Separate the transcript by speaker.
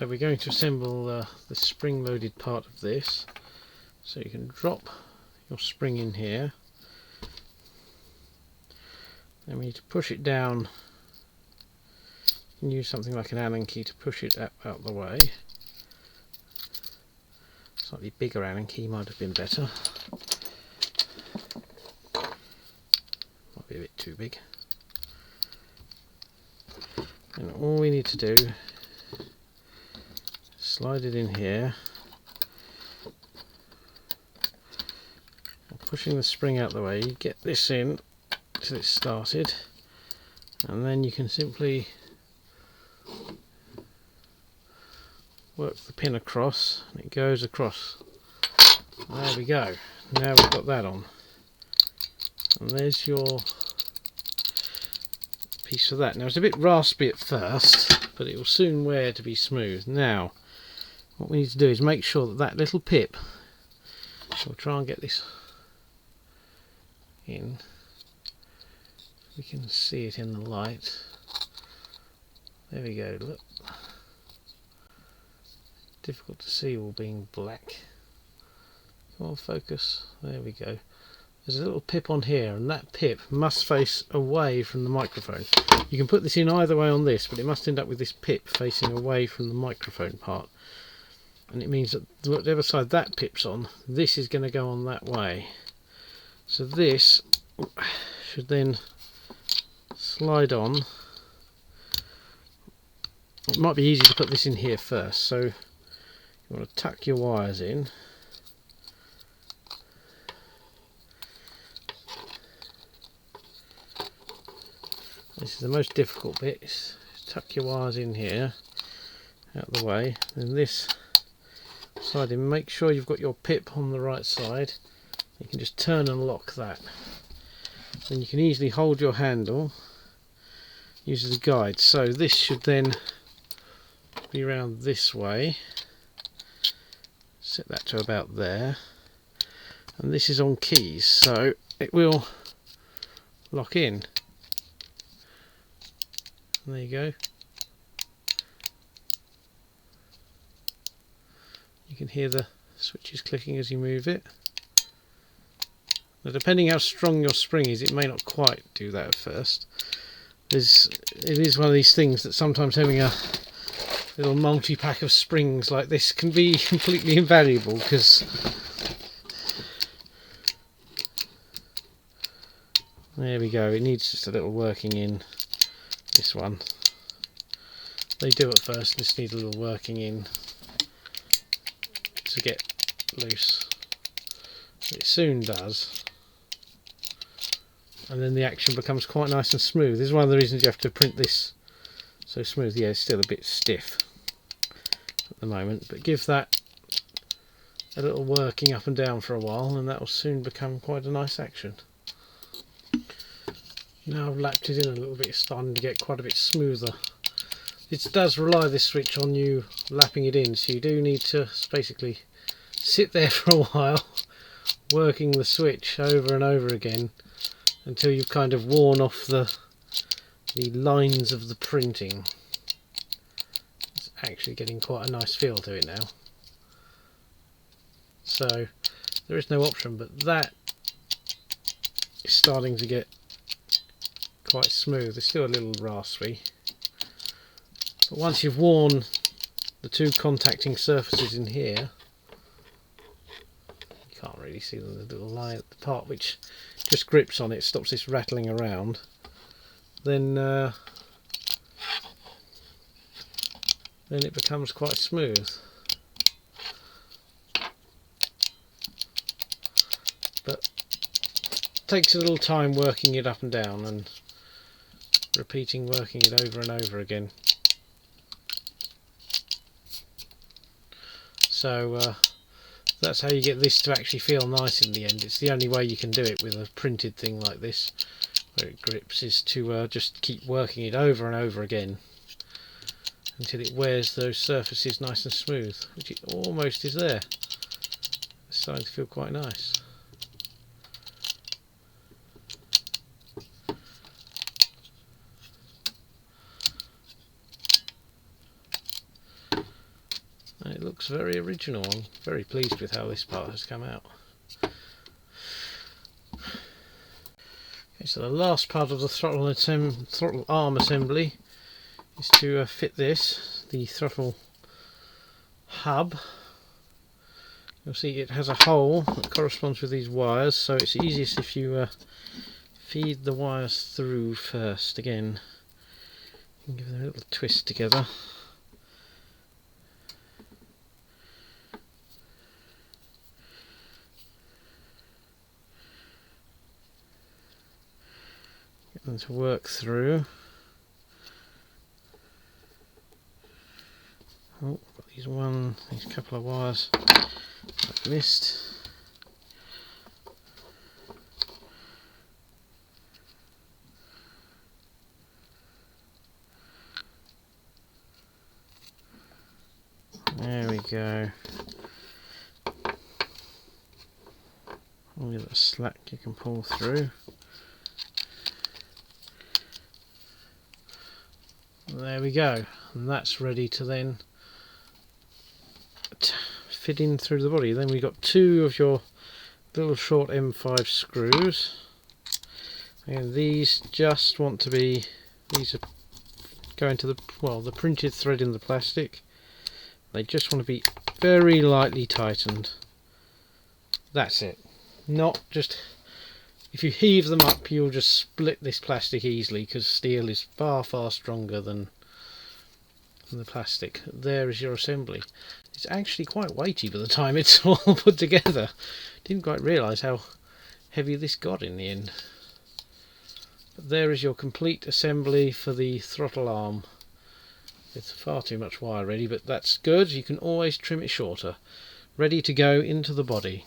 Speaker 1: we're going to assemble the spring loaded part of this. So you can drop your spring in here. Then we need to push it down. You can use something like an Allen key to push it out the way. Slightly bigger Allen key might have been better. Might be a bit too big. And all we need to do, slide it in here, pushing the spring out the way, you get this in till it's started, and then you can simply work the pin across and it goes across. There we go, now we've got that on, and there's your piece of that. Now it's a bit raspy at first, but it will soon wear to be smooth. Now what we need to do is make sure that that little pip, we'll try and get this in, we can see it in the light. There we go, look. Difficult to see all being black. Come on, focus. There we go. There's a little pip on here, and that pip must face away from the microphone. You can put this in either way on this, but it must end up with this pip facing away from the microphone part. And it means that whatever side that pip's on, this is going to go on that way. So this should then slide on. It might be easy to put this in here first, so you want to tuck your wires in. This is the most difficult bit, is tuck your wires in here, out the way, and this side in, make sure you've got your pip on the right side. You can just turn and lock that. Then you can easily hold your handle, use as a guide. So this should then be round this way, set that to about there, and this is on keys, so it will lock in. There you go. You can hear the switches clicking as you move it. Now, depending how strong your spring is, it may not quite do that at first. It is one of these things that sometimes having a little multi-pack of springs like this can be completely invaluable, because there we go, it needs just a little working in. This one, they do at first, just need a little working in to get loose. It soon does, and then the action becomes quite nice and smooth. This is one of the reasons you have to print this so smooth. Yeah, it's still a bit stiff at the moment, but give that a little working up and down for a while, and that will soon become quite a nice action. Now I've lapped it in a little bit, it's starting to get quite a bit smoother. It does rely, this switch, on you lapping it in, so you do need to basically sit there for a while working the switch over and over again until you've kind of worn off the lines of the printing. It's actually getting quite a nice feel to it now. So there is no option, but that is starting to get quite smooth. It's still a little raspy, but once you've worn the two contacting surfaces in here, you can't really see the little line at the part which just grips on it, stops this rattling around, then it becomes quite smooth. But it takes a little time working it up and down and working it over and over again. So that's how you get this to actually feel nice in the end. It's the only way you can do it with a printed thing like this, where it grips, is to just keep working it over and over again until it wears those surfaces nice and smooth, which it almost is there. It's starting to feel quite nice. very original. I'm very pleased with how this part has come out. Okay, so the last part of the throttle arm assembly is to fit this, the throttle hub. You'll see it has a hole that corresponds with these wires, so it's easiest if you feed the wires through first. Again, you can give them a little twist together. Get them to work through. Oh, got these couple of wires I've missed. There we go. All the slack you can pull through. There we go, and that's ready to then fit in through the body. Then we've got two of your little short M5 screws, and these just want to be, these are going to the printed thread in the plastic. They just want to be very lightly tightened. That's it. Not just, if you heave them up you'll just split this plastic easily, because steel is far stronger than the plastic. There is your assembly. It's actually quite weighty by the time it's all put together. Didn't quite realise how heavy this got in the end. But there is your complete assembly for the throttle arm. It's far too much wire ready, but that's good. You can always trim it shorter. Ready to go into the body.